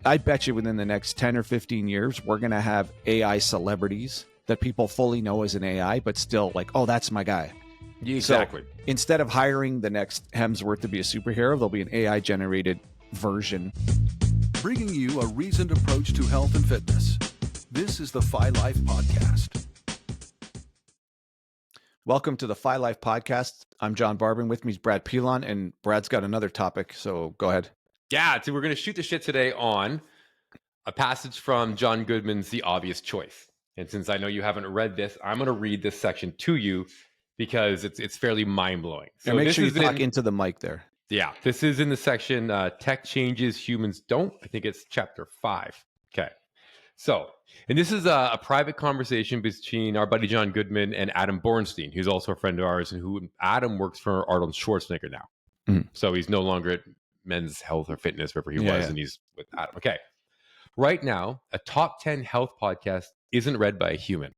I bet you within the next 10 or 15 years, we're going to have AI celebrities that people fully know as an AI, but still like, oh, that's my guy. Exactly. So instead of hiring the next Hemsworth to be a superhero, there'll be an AI generated version. Bringing you a reasoned approach to health and fitness. This is the Phi Life Podcast. Welcome to the Phi Life Podcast. I'm John Barban. With me is Brad Pilon, and Brad's got another topic, so go ahead. Yeah, so we're going to shoot the shit today on a passage from John Goodman's The Obvious Choice. And since I know you haven't read this, I'm going to read this section to you because it's fairly mind-blowing. So make sure you talk into the mic there. Yeah, this is in the section Tech Changes, Humans Don't. I think it's chapter 5. Okay. So, and this is a private conversation between our buddy John Goodman and Adam Bornstein, who's also a friend of ours, and who Adam works for Arnold Schwarzenegger now. Mm-hmm. So he's no longer at Men's Health or Fitness, wherever he was, and he's with Adam. Okay. Right now, a top 10 health podcast isn't read by a human.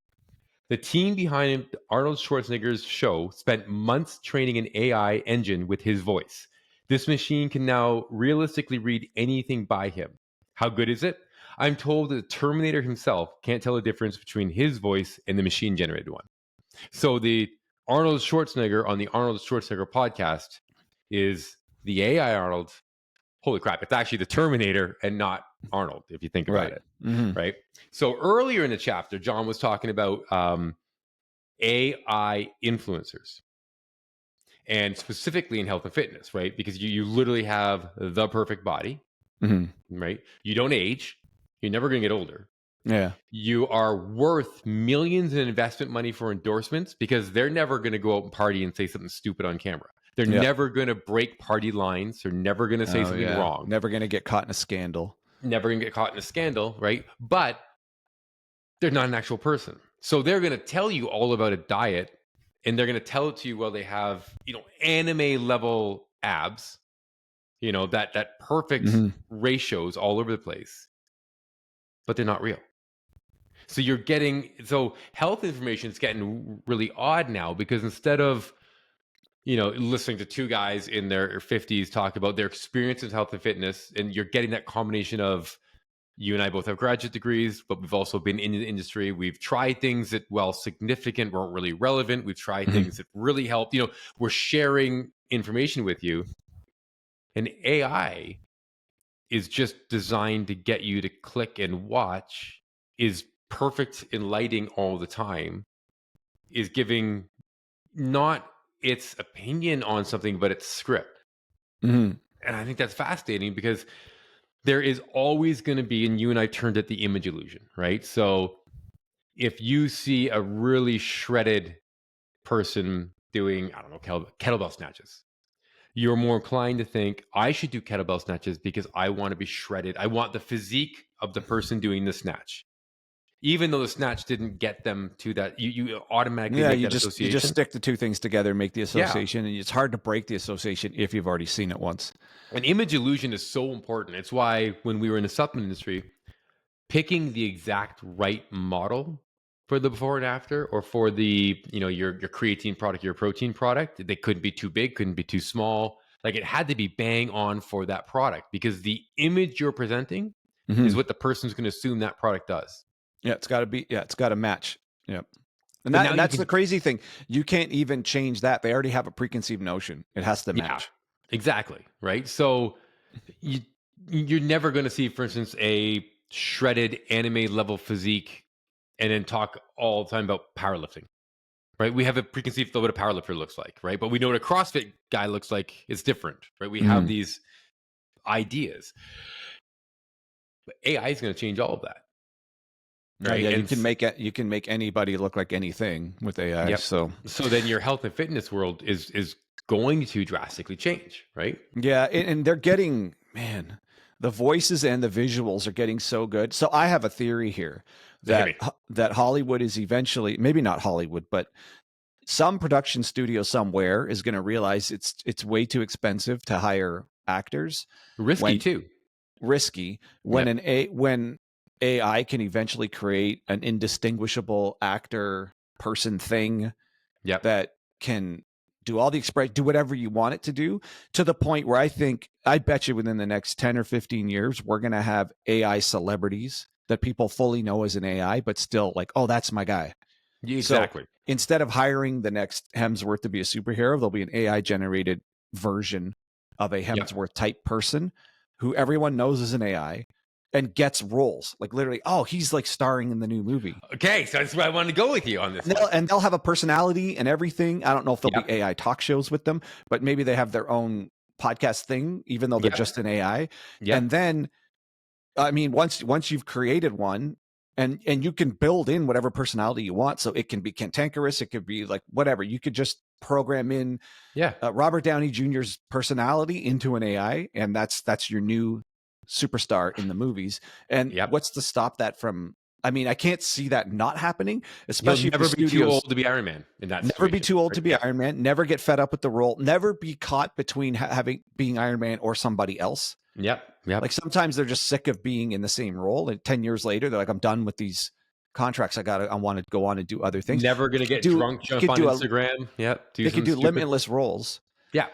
The team behind Arnold Schwarzenegger's show spent months training an AI engine with his voice. This machine can now realistically read anything by him. How good is it? I'm told that the Terminator himself can't tell the difference between his voice and the machine-generated one. So the Arnold Schwarzenegger on the Arnold Schwarzenegger podcast is the AI Arnold. Holy crap, it's actually the Terminator and not Arnold, if you think about it. Mm-hmm. Right? So earlier in the chapter, John was talking about AI influencers. And specifically in health and fitness, right? Because you literally have the perfect body, right? You don't age. You're never going to get older. Yeah. You are worth millions in investment money for endorsements because they're never going to go out and party and say something stupid on camera. They're never going to break party lines. They're never going to say something wrong. Never going to get caught in a scandal. Never going to get caught in a scandal, right? But they're not an actual person. So they're going to tell you all about a diet, and they're going to tell it to you while they have, anime level abs, that perfect ratios all over the place, but they're not real. So health information is getting really odd now because instead of, listening to two guys in their 50s talk about their experience in health and fitness, and you're getting that combination of, you and I both have graduate degrees, but we've also been in the industry. We've tried things that, while significant, weren't really relevant. We've tried things that really helped. We're sharing information with you. And AI is just designed to get you to click and watch, is perfect in lighting all the time, is giving not its opinion on something, but its script. And I think that's fascinating because there is always going to be, and you and I turned at the image illusion, right? So if you see a really shredded person doing, I don't know, kettlebell snatches, you're more inclined to think, I should do kettlebell snatches because I want to be shredded. I want the physique of the person doing the snatch. Even though the snatch didn't get them to that, you automatically make that association. You just stick the two things together and make the association, and it's hard to break the association if you've already seen it once. An image illusion is so important. It's why when we were in the supplement industry, picking the exact right model for the before and after, or for the, your creatine product, your protein product, they couldn't be too big, couldn't be too small. Like, it had to be bang on for that product because the image you're presenting is what the person's going to assume that product does. Yeah, it's got to be. Yeah, it's got to match. Yep. And that's the crazy thing. You can't even change that. They already have a preconceived notion. It has to match. Yeah, exactly. Right. So you're never going to see, for instance, a shredded anime level physique and then talk all the time about powerlifting. Right. We have a preconceived thought what a powerlifter looks like. Right. But we know what a CrossFit guy looks like. It's different. Right. We have these ideas. But AI is going to change all of that. Right. Yeah, you can make anybody look like anything with AI. Yep. So then your health and fitness world is going to drastically change, right? Yeah, and they're getting, the voices and the visuals are getting so good. So I have a theory here that Hollywood is eventually, maybe not Hollywood, but some production studio somewhere is going to realize it's way too expensive to hire actors. Risky when AI can eventually create an indistinguishable actor person thing that can do all the express, do whatever you want it to do, to the point where I bet you within the next 10 or 15 years, we're going to have AI celebrities that people fully know as an AI, but still like, oh, that's my guy. Exactly. So instead of hiring the next Hemsworth to be a superhero, there'll be an AI generated version of a Hemsworth type person who everyone knows is an AI and gets roles. Like literally, oh, he's like starring in the new movie. Okay, so that's why I wanted to go with you on this. And they'll have a personality and everything. I don't know if there'll be AI talk shows with them, but maybe they have their own podcast thing, even though they're just an AI. And then, I mean, once you've created one, and you can build in whatever personality you want, so it can be cantankerous, it could be like whatever. You could just program in Robert Downey Jr.'s personality into an AI, and that's your new superstar in the movies. And what's to stop that from? I mean, I can't see that not happening, especially You'll never be too old to be Iron Man in that situation. Never be too old to be Iron Man. Never get fed up with the role. Never be caught between being Iron Man or somebody else. Yep. Like sometimes they're just sick of being in the same role, and 10 years later, they're like, I'm done with these contracts. I want to go on and do other things. Never going to get drunk, jump on Instagram. They can do limitless roles. Yeah.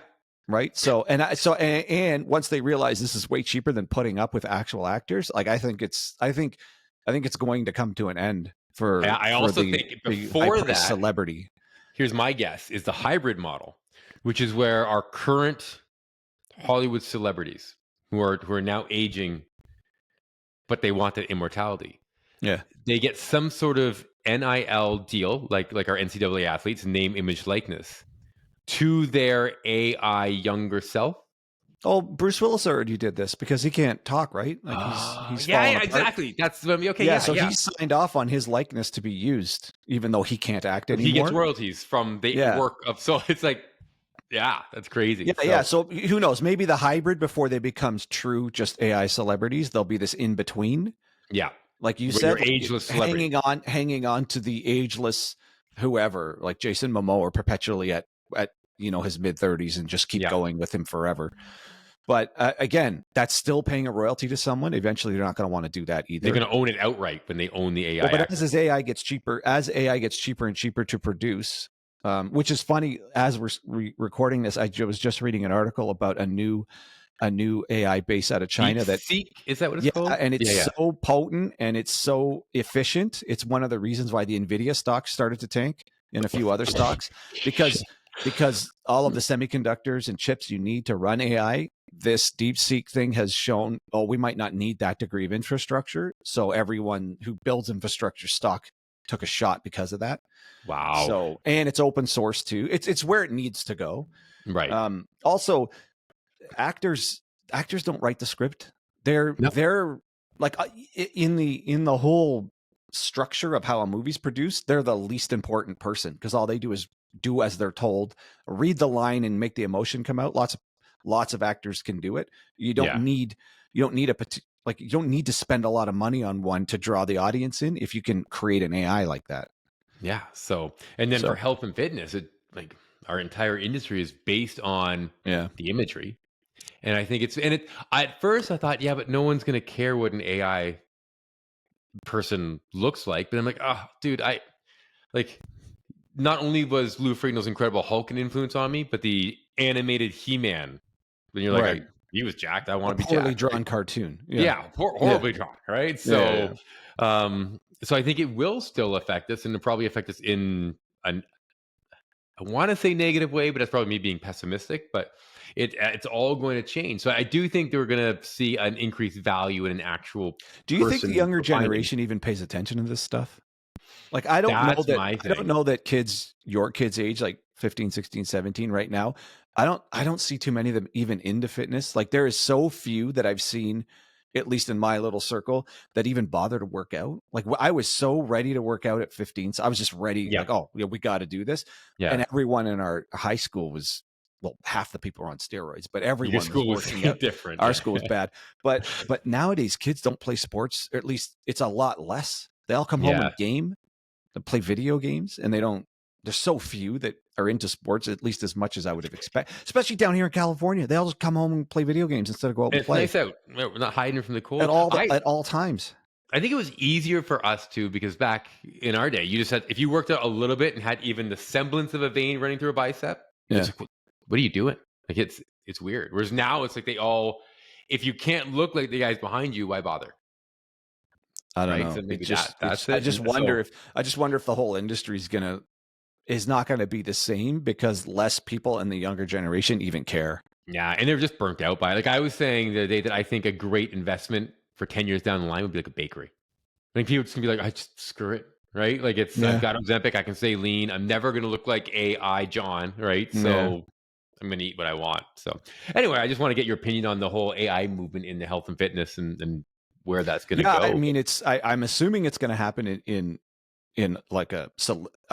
Right. So, and once they realize this is way cheaper than putting up with actual actors, like I think it's going to come to an end for. I also think before that, celebrity. Here's my guess: is the hybrid model, which is where our current Hollywood celebrities who are now aging, but they want that immortality. Yeah, they get some sort of NIL deal, like our NCAA athletes, name, image, likeness, to their AI younger self. Oh, Bruce Willis already did this because he can't talk, right? Like he's exactly. That's okay. So he signed off on his likeness to be used, even though he can't act anymore. He gets royalties from the work of. So it's like, that's crazy. So who knows? Maybe the hybrid before they becomes true, just AI celebrities. There'll be this in between. Yeah, like you said, ageless hanging on to the ageless whoever, like Jason Momoa, perpetually at his mid-30s and just keep going with him forever. But again, that's still paying a royalty to someone. Eventually, they're not going to want to do that either. They're going to own it outright when they own the AI. But as AI gets cheaper and cheaper to produce, which is funny. As we're recording this, I was just reading an article about a new AI based out of China. Is that what it's called? And it's so potent and it's so efficient. It's one of the reasons why the Nvidia stocks started to tank and a few other stocks because all of the semiconductors and chips you need to run AI, this DeepSeek thing has shown, we might not need that degree of infrastructure. So everyone who builds infrastructure stock took a shot because of that. Wow. So, and it's open source too. It's where it needs to go. Right. Also, actors don't write the script. They're like in the whole structure of how a movie's produced, they're the least important person because all they do is do as they're told, read the line and make the emotion come out. Lots of actors can do it. You don't need to spend a lot of money on one to draw the audience in if you can create an AI like that. Yeah. So, and then for health and fitness, our entire industry is based on the imagery. And I think at first I thought, but no one's going to care what an AI person looks like. But I'm like, dude, not only was Lou Ferrigno's Incredible Hulk an influence on me, but the animated He-Man. When you're like, he was jacked. I want to be poorly jacked. Drawn cartoon. Horribly drawn. Right. So, so I think it will still affect us, and it'll probably affect us in I want to say negative way, but that's probably me being pessimistic. But it's all going to change. So I do think that we're going to see an increased value in an actual. Do you think the younger generation even pays attention to this stuff? Like, I don't know that kids, your kids' age, like 15, 16, 17 right now, I don't see too many of them even into fitness. Like, there is so few that I've seen, at least in my little circle, that even bother to work out. Like, I was so ready to work out at 15. So I was just ready, we got to do this. Yeah. And everyone in our high school was, half the people were on steroids, but everyone Your school was different. Our school was bad. But nowadays, kids don't play sports, or at least it's a lot less. They all come home and game. They play video games, and there's so few that are into sports, at least as much as I would have expected, especially down here in California. They all just come home and play video games instead of go out and play. It's nice out. We're not hiding from the cold. At all times. I think it was easier for us too, because back in our day, you just had, if you worked out a little bit and had even the semblance of a vein running through a bicep, Yeah. It's like, what are you doing? Like it's weird. Whereas now it's like if you can't look like the guys behind you, why bother? I don't Right. know. So maybe It just, that's I it. just And wonder so, if the whole industry is not going to be the same because less people in the younger generation even care. yeah, and they're just burnt out by it. Like I was saying the other day that I think a great investment for 10 years down the line would be like a bakery. I think people just gonna be like, I just screw it, right? Like I've got Ozempic, I can stay lean. I'm never gonna look like AI John, right? So I'm gonna eat what I want. So anyway, I just want to get your opinion on the whole AI movement in the health and fitness and where that's gonna go. I mean, I'm assuming it's going to happen in like a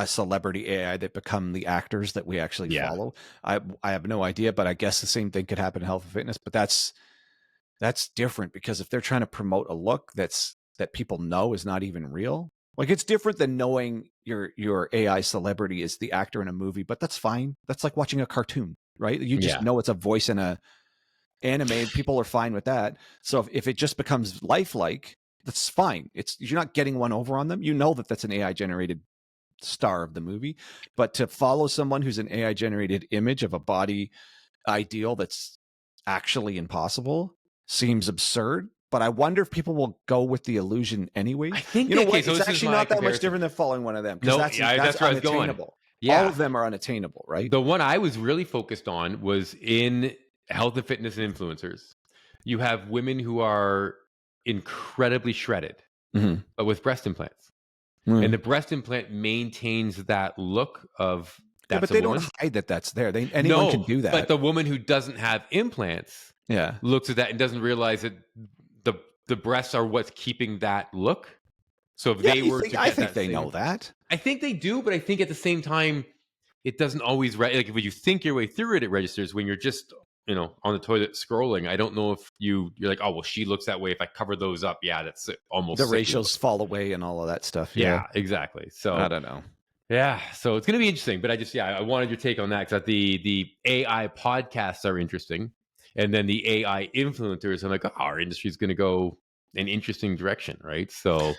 celebrity AI that become the actors that we actually follow. I have no idea, but I guess the same thing could happen in health and fitness. But that's different because if they're trying to promote a look that people know is not even real, like it's different than knowing your AI celebrity is the actor in a movie. But that's fine. That's like watching a cartoon, right? You just know it's a voice in a anime. People are fine with that. So if it just becomes lifelike, that's fine. You're not getting one over on them. You know that that's an AI generated star of the movie, but to follow someone who's an AI generated image of a body ideal that's actually impossible seems absurd. But I wonder if people will go with the illusion anyway. I think you know what? So it's actually not that much different than following one of them because that's where I was going. All of them are unattainable, right? The one I was really focused on was in health and fitness and influencers. You have women who are incredibly shredded, but with breast implants. And the breast implant maintains that look of that's but they don't hide that that's there. Anyone can do that. But the woman who doesn't have implants looks at that and doesn't realize that the breasts are what's keeping that look. So if they were to I think they know that. I think they do, but I think at the same time, it doesn't always like when you think your way through it, it registers. When you're just on the toilet scrolling, I don't know if you're like, oh well, she looks that way. If I cover those up, that's almost the ratios fall away and all of that stuff. Yeah, exactly. So I don't know. Yeah, so it's going to be interesting. But I wanted your take on that because the AI podcasts are interesting, and then the AI influencers. I'm like, our industry is going to go an interesting direction, right? So.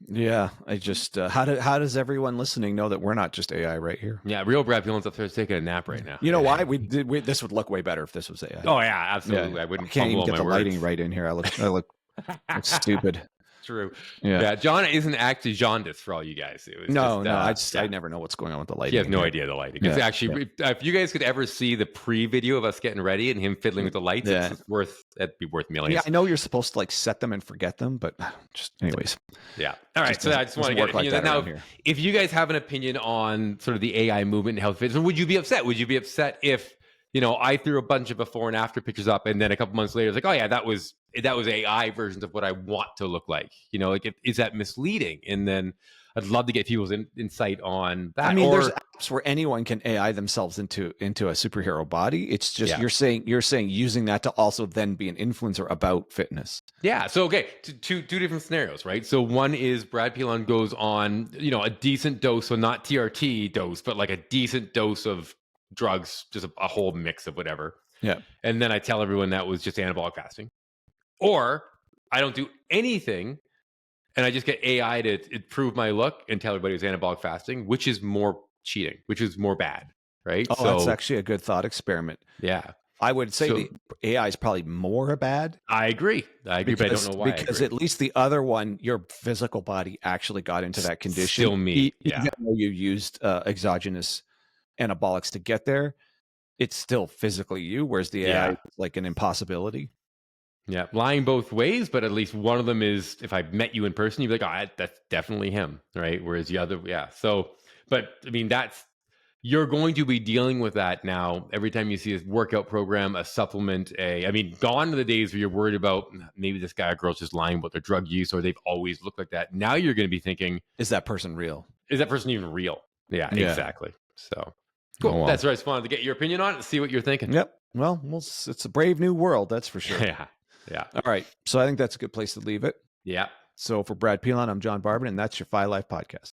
Yeah. I just how does everyone listening know that we're not just AI right here? Yeah, real Brad Pilon's upstairs taking a nap right now. You know why? This would look way better if this was AI. Oh yeah, absolutely. Yeah. I wouldn't. I can't even get the lighting right in here. I look stupid. True. Yeah. John isn't actually jaundiced for all you guys. It was I never know what's going on with the lighting. He has no idea the lighting. It's actually if you guys could ever see the pre-video of us getting ready and him fiddling with the lights, it'd be worth millions. Yeah, I know you're supposed to like set them and forget them, but just anyways. Yeah. All right. So I just want to get opinion. Now, if you guys have an opinion on sort of the AI movement and health fitness, would you be upset? Would you be upset if I threw a bunch of before and after pictures up, and then a couple months later, it's like, oh yeah, that was AI versions of what I want to look like. Like, is that misleading? And then I'd love to get people's insight on that. I mean, there's apps where anyone can AI themselves into a superhero body. It's just you're saying using that to also then be an influencer about fitness. Yeah. So okay, two different scenarios, right? So one is Brad Pilon goes on, a decent dose, so not TRT dose, but like a decent dose of drugs, just a whole mix of whatever. Yeah. And then I tell everyone that was just anabolic fasting. Or I don't do anything and I just get AI to improve my look and tell everybody it was anabolic fasting, which is more cheating, which is more bad, right? Oh, that's actually a good thought experiment. Yeah. I would say the AI is probably more bad. I agree, but I don't know why. Because at least the other one, your physical body actually got into that condition. Still me. Even though you used exogenous anabolics to get there, it's still physically you, whereas the AI is like an impossibility. Yeah, lying both ways, but at least one of them is if I met you in person, you'd be like, oh, that's definitely him, right? Whereas the other, So, but I mean, you're going to be dealing with that now every time you see a workout program, a supplement, gone are the days where you're worried about maybe this guy or girl's just lying about their drug use or they've always looked like that. Now you're going to be thinking, is that person real? Is that person even real? Yeah. Exactly. So cool. Oh, well. That's what I just wanted to get your opinion on it and see what you're thinking. Yep. Well, it's a brave new world, that's for sure. Yeah. All right. So I think that's a good place to leave it. Yeah. So for Brad Pilon, I'm John Barban, and that's your Phi Life Podcast.